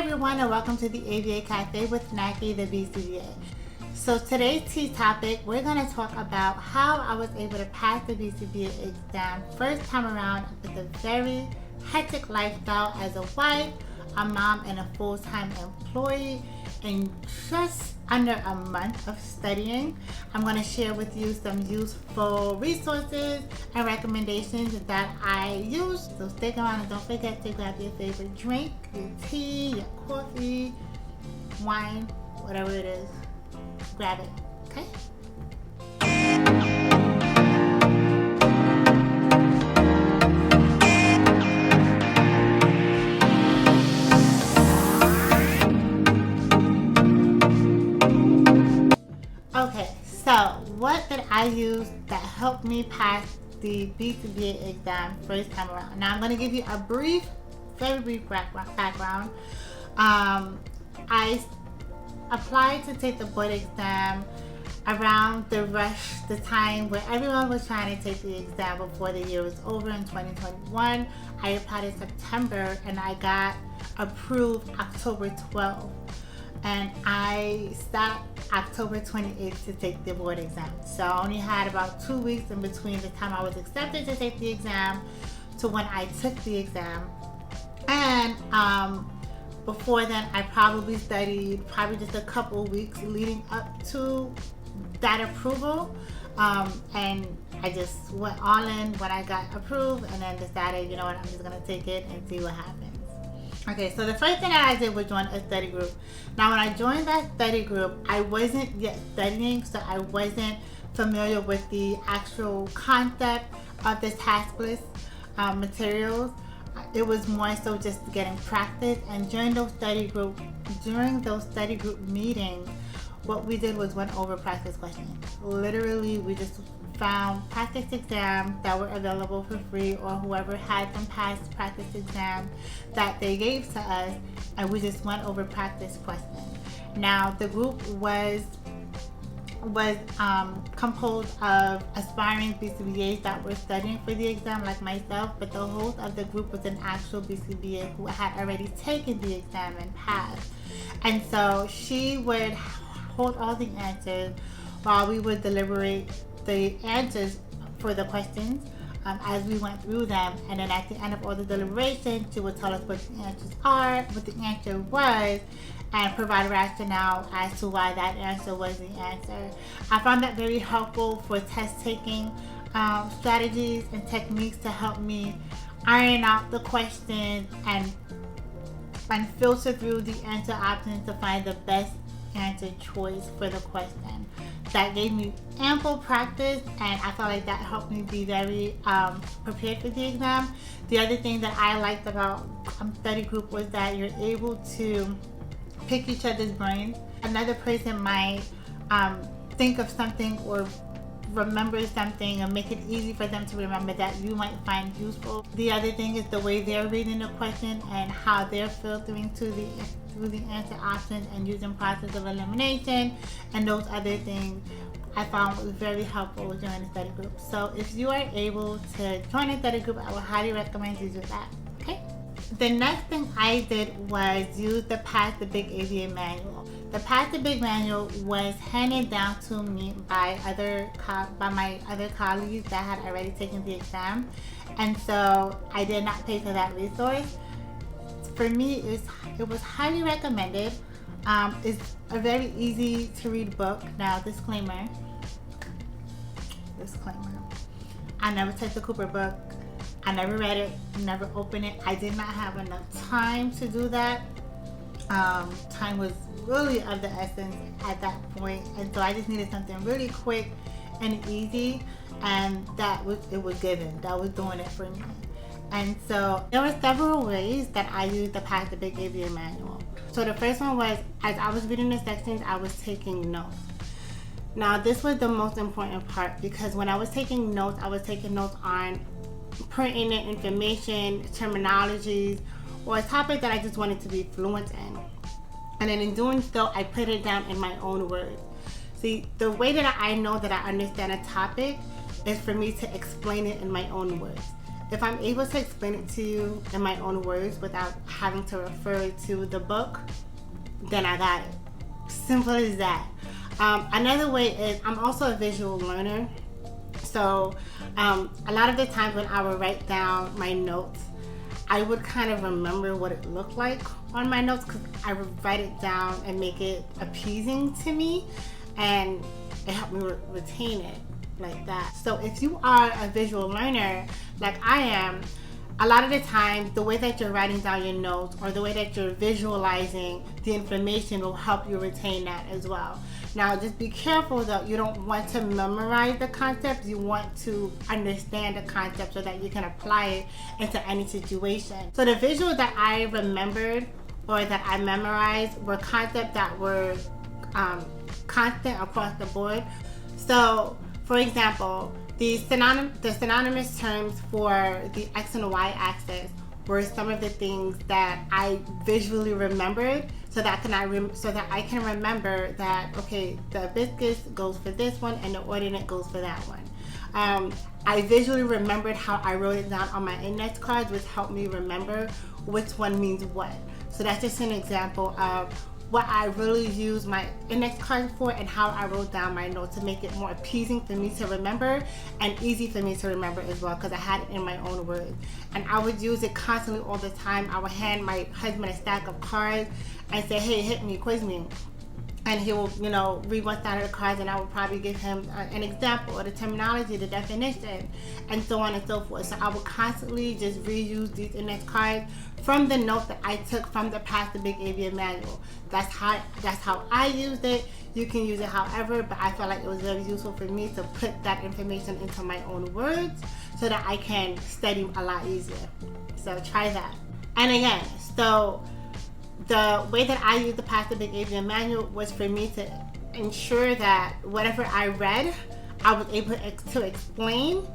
everyone, and welcome to the ABA Cafe with Nacky the BCBA. So today's tea topic, we're going to talk about how I was able to pass the BCBA exam first time around with a very hectic lifestyle as a wife, a mom, and a full-time employee in just under a month of studying. I'm going to share with you some useful resources and recommendations that I use. So stick around and don't forget to grab your favorite drink, your tea, your coffee, wine, whatever it is. Grab it, okay? Okay, so what did I use that helped me pass the BCBA exam first time around? Now I'm going to give you a very brief background. I applied to take the board exam around the time where everyone was trying to take the exam before the year was over in 2021. I applied in September and I got approved October 12th. And I stopped October 28th to take the board exam. So I only had about 2 weeks in between the time I was accepted to take the exam to when I took the exam. And before then, I probably studied just a couple weeks leading up to that approval. And I just went all in when I got approved and then decided, you know what, I'm just gonna take it and see what happens. Okay, so the first thing that I did was join a study group. Now when I joined that study group, I wasn't yet studying, so I wasn't familiar with the actual concept of the task list materials. It was more so just getting practice, and during those study group meetings, what we did was went over practice questions. Literally, we just found practice exams that were available for free, or whoever had some past practice exams that they gave to us, and we just went over practice questions. Now the group was composed of aspiring BCBAs that were studying for the exam like myself, but the host of the group was an actual BCBA who had already taken the exam and passed. And so she would hold all the answers while we would deliberate the answers for the questions as we went through them, and then at the end of all the deliberations she would tell us what the answers are, what the answer was, and provide rationale as to why that answer was the answer. I found that very helpful for test taking strategies and techniques to help me iron out the questions and filter through the answer options to find the best answer choice for the question. That gave me ample practice, and I felt like that helped me be very prepared for the exam. The other thing that I liked about study group was that you're able to pick each other's brains. Another person might think of something or remember something and make it easy for them to remember that you might find useful. The other thing is the way they're reading the question and how they're filtering through the answer options and using process of elimination, and those other things I found was very helpful during the study group. So if you are able to join a study group, I would highly recommend you do that. Okay. The next thing I did was use the Pass the Big ABA manual. The Pass the Big manual was handed down to me by my other colleagues that had already taken the exam, and so I did not pay for that resource. For me, it was highly recommended. It's a very easy to read book. Now, disclaimer, I never touched the Cooper book. I never read it, never opened it. I did not have enough time to do that. Time was really of the essence at that point, and so I just needed something really quick and easy, and it was given. That was doing it for me. And so there were several ways that I used the Pass the Big ABA manual. So the first one was, as I was reading the sections, I was taking notes. Now this was the most important part, because when I was taking notes on pertinent information, terminologies, or a topic that I just wanted to be fluent in. And then in doing so, I put it down in my own words. See, the way that I know that I understand a topic is for me to explain it in my own words. if I'm able to explain it to you in my own words without having to refer to the book, then I got it. Simple as that. Another way is I'm also a visual learner. So a lot of the times when I would write down my notes, I would kind of remember what it looked like on my notes because I would write it down and make it appeasing to me, and it helped me retain it like that. So if you are a visual learner like I am, a lot of the time the way that you're writing down your notes or the way that you're visualizing the information will help you retain that as well. Now just be careful though, you don't want to memorize the concepts, you want to understand the concept so that you can apply it into any situation. So the visuals that I remembered or that I memorized were concepts that were constant across the board. So for example, the synonymous terms for the X and Y axis were some of the things that I visually remembered so that I can remember that, okay, the hibiscus goes for this one and the ordinate goes for that one. I visually remembered how I wrote it down on my index cards, which helped me remember which one means what. So that's just an example of what I really use my index cards for and how I wrote down my notes to make it more appeasing for me to remember and easy for me to remember as well, because I had it in my own words. And I would use it constantly all the time. I would hand my husband a stack of cards and say, hey, hit me, quiz me. And he will, read one side of the cards, and I will probably give him an example or the terminology, the definition, and so on and so forth. So I will constantly just reuse these index cards from the notes that I took from the Pass the Big ABA manual. That's how I used it. You can use it however, but I felt like it was very useful for me to put that information into my own words so that I can study a lot easier. So try that. And again, so the way that I use the Pass the Big ABA manual was for me to ensure that whatever I read, I was able to explain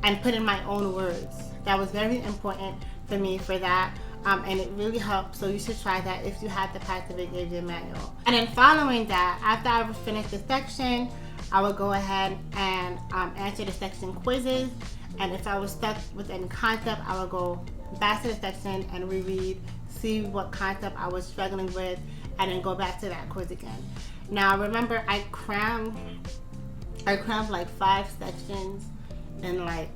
and put in my own words. That was very important for me for that. And it really helped, so you should try that if you have the Pass the Big ABA manual. And then following that, after I would finish the section, I would go ahead and answer the section quizzes. And if I was stuck with any concept, I would go back to the section and reread, see what concept I was struggling with, and then go back to that quiz again. Now remember, I crammed like 5 sections in like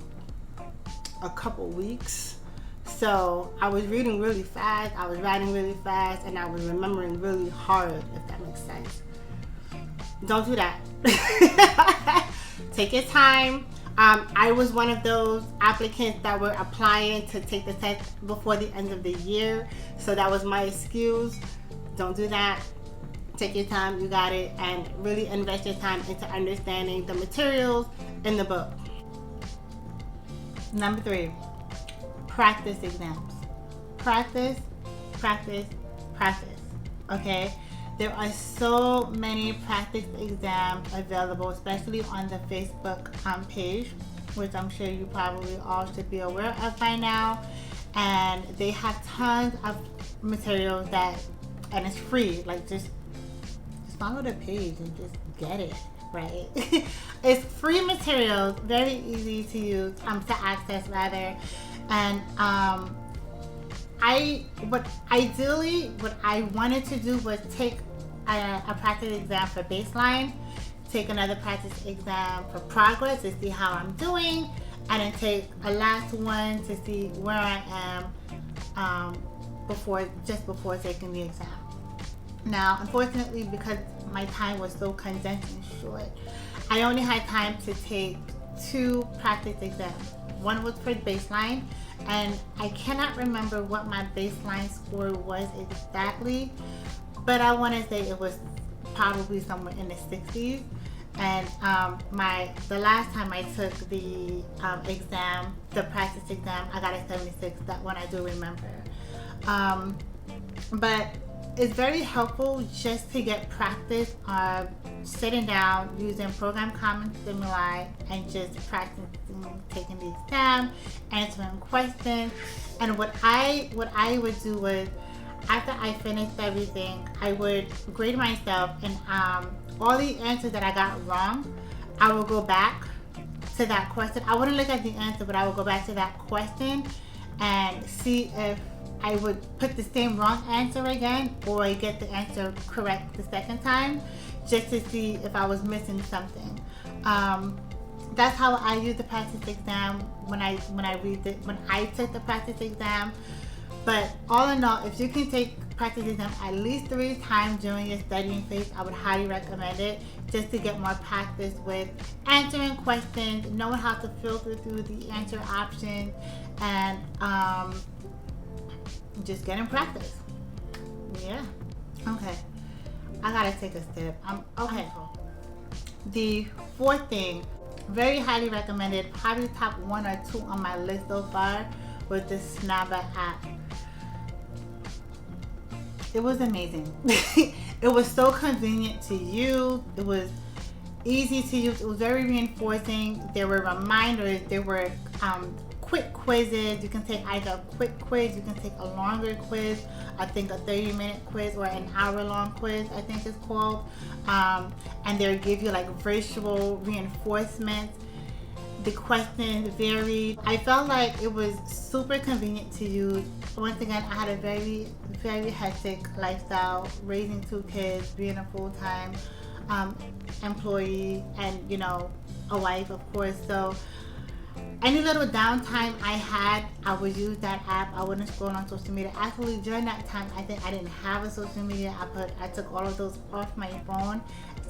a couple weeks. So I was reading really fast, I was writing really fast, and I was remembering really hard, if that makes sense. Don't do that. Take your time. I was one of those applicants that were applying to take the test before the end of the year, so that was my excuse. Don't do that. Take your time, you got it, and really invest your time into understanding the materials in the book. Number 3, practice exams. Practice, practice, practice. Okay? There are so many practice exams available, especially on the Facebook page, which I'm sure you probably all should be aware of by now. And they have tons of materials and it's free. Like just follow the page and just get it, right? It's free materials, very easy to use, to access rather. And what I wanted to do was take a practice exam for baseline, take another practice exam for progress to see how I'm doing, and then take a last one to see where I am before taking the exam. Now, unfortunately, because my time was so condensed and short, I only had time to take 2 practice exams. One was for baseline, and I cannot remember what my baseline score was exactly, but I want to say it was probably somewhere in the 60s. And the last time I took the exam, the practice exam, I got a 76. That one I do remember. But it's very helpful just to get practice sitting down using program common stimuli and just practicing taking the exam, answering questions. And what I would do was, after I finished everything, I would grade myself, and all the answers that I got wrong, I will go back to that question. I wouldn't look at the answer, but I would go back to that question and see if I would put the same wrong answer again or get the answer correct the second time, just to see if I was missing something. That's how I use the practice exam when I took the practice exam. But all in all, if you can take practice exam at least 3 times during your studying phase, I would highly recommend it, just to get more practice with answering questions, knowing how to filter through the answer options, and just getting practice. Yeah. Okay. I gotta take a sip. Okay. The 4th thing, very highly recommended, probably top 1 or 2 on my list so far, was the Snapper app. It was amazing. It was so convenient to use. It was easy to use. It was very reinforcing. There were reminders. There were quick quizzes. You can take either a quick quiz, you can take a longer quiz, I think a 30-minute quiz or an hour-long quiz, I think it's called. And they'll give you like visual reinforcements. The questions varied. I felt like it was super convenient to use. Once again, I had a very, very hectic lifestyle, raising 2 kids, being a full-time employee, and a wife, of course. So any little downtime I had, I would use that app. I wouldn't scroll on social media. Actually, during that time, I think I didn't have a social media. I took all of those off my phone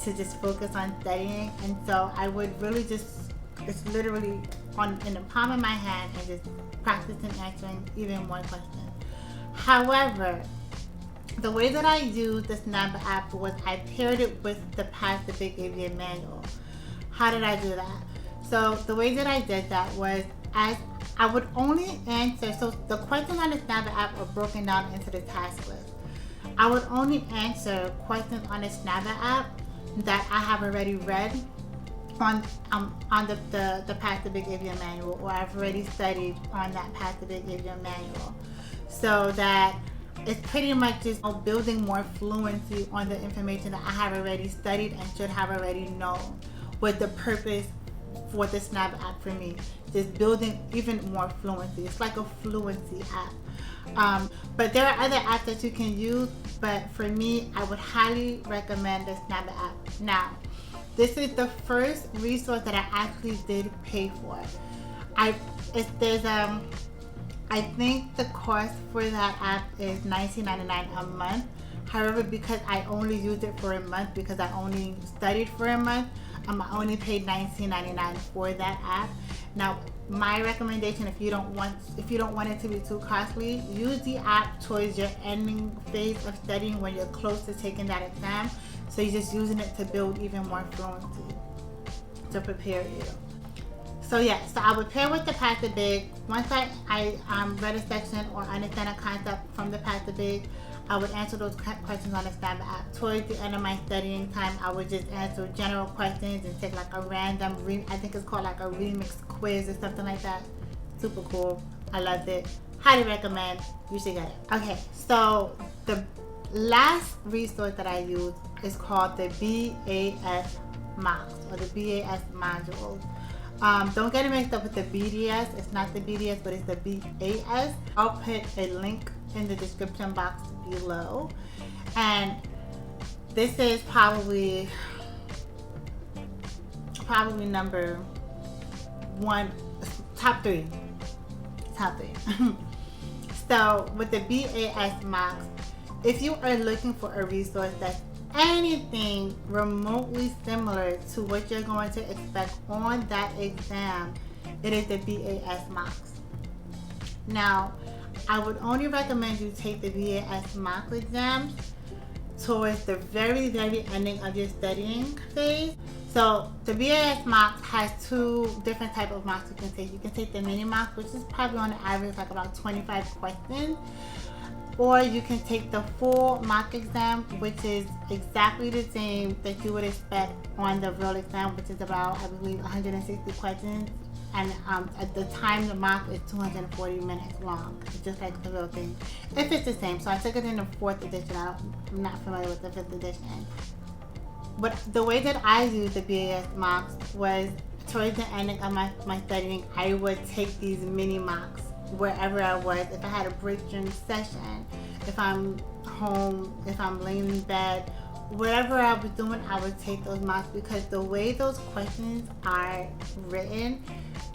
to just focus on studying. And so I would really it's literally in the palm of my hand and just practicing answering even more questions. However, the way that I used the Snapper app was I paired it with the Pass the Big ABA manual. How did I do that? So the way that I did that was I would only answer, so the questions on the Snapper app are broken down into the task list. I would only answer questions on the Snapper app that I have already read on the Pass the Big ABA manual, or I've already studied on that Pass the Big ABA manual. So that it's pretty much just building more fluency on the information that I have already studied and should have already known, with the purpose for the Snapper app for me, just building even more fluency. It's like a fluency app. But there are other apps that you can use, but for me, I would highly recommend the Snapper app. Now, this is the first resource that I actually did pay for. I think the cost for that app is $19.99 a month. However, because I only used it for a month, because I only studied for a month, I only paid $19.99 for that app. Now, my recommendation, if you don't want it to be too costly, use the app towards your ending phase of studying, when you're close to taking that exam. So you're just using it to build even more fluency, to prepare you. So yeah, so I would pair with the Pass the Big. Once I read a section or understand a concept from the Pass the Big, I would answer those questions on the Snapper app. Towards the end of my studying time, I would just answer general questions and take like a random, I think it's called like a remix quiz or something like that. Super cool. I loved it. Highly recommend. You should get it. Okay, so the last resource that I use is called the BAS mocks, or the BAS modules. Don't get it mixed up with the BDS. It's not the BDS, but it's the BAS. I'll put a link in the description box below. And this is probably number 1, top 3. So with the BAS mocks, if you are looking for a resource that's anything remotely similar to what you're going to expect on that exam, it is the BAS mocks. Now, I would only recommend you take the BAS mock exams towards the very, very ending of your studying phase. So the BAS mock has 2 different types of mocks you can take. You can take the mini mock, which is probably on average like about 25 questions. Or you can take the full mock exam, which is exactly the same that you would expect on the real exam, which is about, I believe, 160 questions. And at the time, the mock is 240 minutes long, just like the real thing. If it's the same. So I took it in the 4th edition. I'm not familiar with the 5th edition. But the way that I used the BAS mocks was towards the ending of my studying, I would take these mini mocks wherever I was. If I had a break during session, if I'm home, if I'm laying in bed, whatever I was doing, I would take those mocks, because the way those questions are written,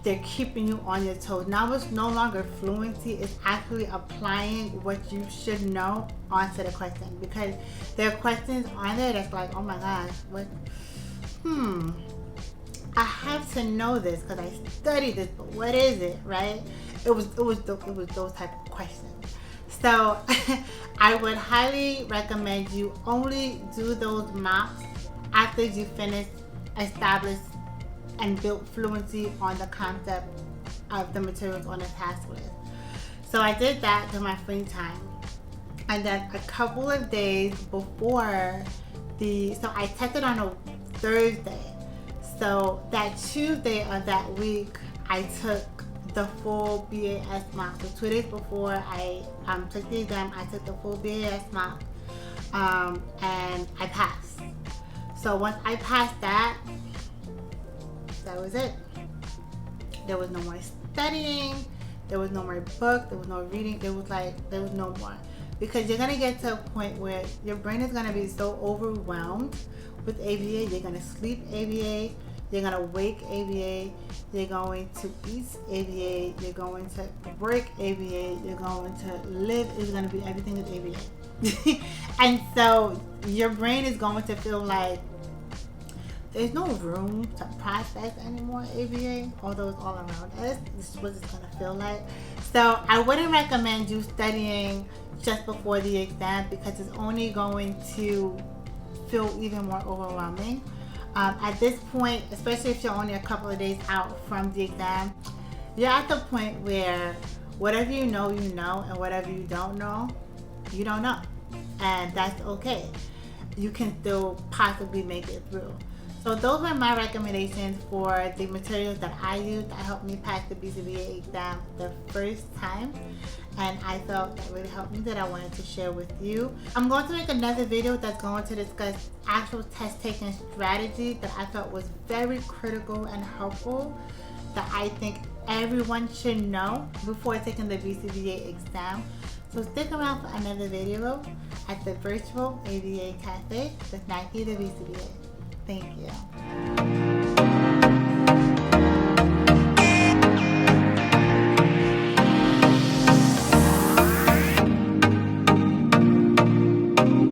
they're keeping you on your toes. Now it's no longer fluency, it's actually applying what you should know onto the question, because there are questions on there that's like, oh my gosh, what, I have to know this because I studied this, but what is it, right? It was those type of questions. So I would highly recommend you only do those mocks after you finish, establish, and build fluency on the concept of the materials on the task list. So I did that during my free time. And then a couple of days before so I tested on a Thursday. So that Tuesday of that week, I took the full BAS mock. So 2 days before I took the exam, I took the full BAS mock, and I passed. So once I passed that was it. There was no more studying, there was no more books, there was no reading, there was no more. Because you're gonna get to a point where your brain is gonna be so overwhelmed with ABA, you're gonna sleep ABA, you're gonna wake ABA, you're going to eat ABA, you're going to work ABA, you're going to live, it's gonna be everything is ABA. And so your brain is going to feel like there's no room to process anymore ABA, although it's all around us. This is what it's gonna feel like. So I wouldn't recommend you studying just before the exam, because it's only going to feel even more overwhelming. At this point, especially if you're only a couple of days out from the exam, you're at the point where whatever you know, and whatever you don't know, and that's okay. You can still possibly make it through. So those were my recommendations for the materials that I used that helped me pass the BCBA exam the first time, and I felt that really helped me, that I wanted to share with you. I'm going to make another video that's going to discuss actual test taking strategies that I felt was very critical and helpful, that I think everyone should know before taking the BCBA exam. So stick around for another video at the virtual ABA Cafe with Nacky the BCBA. Thank you.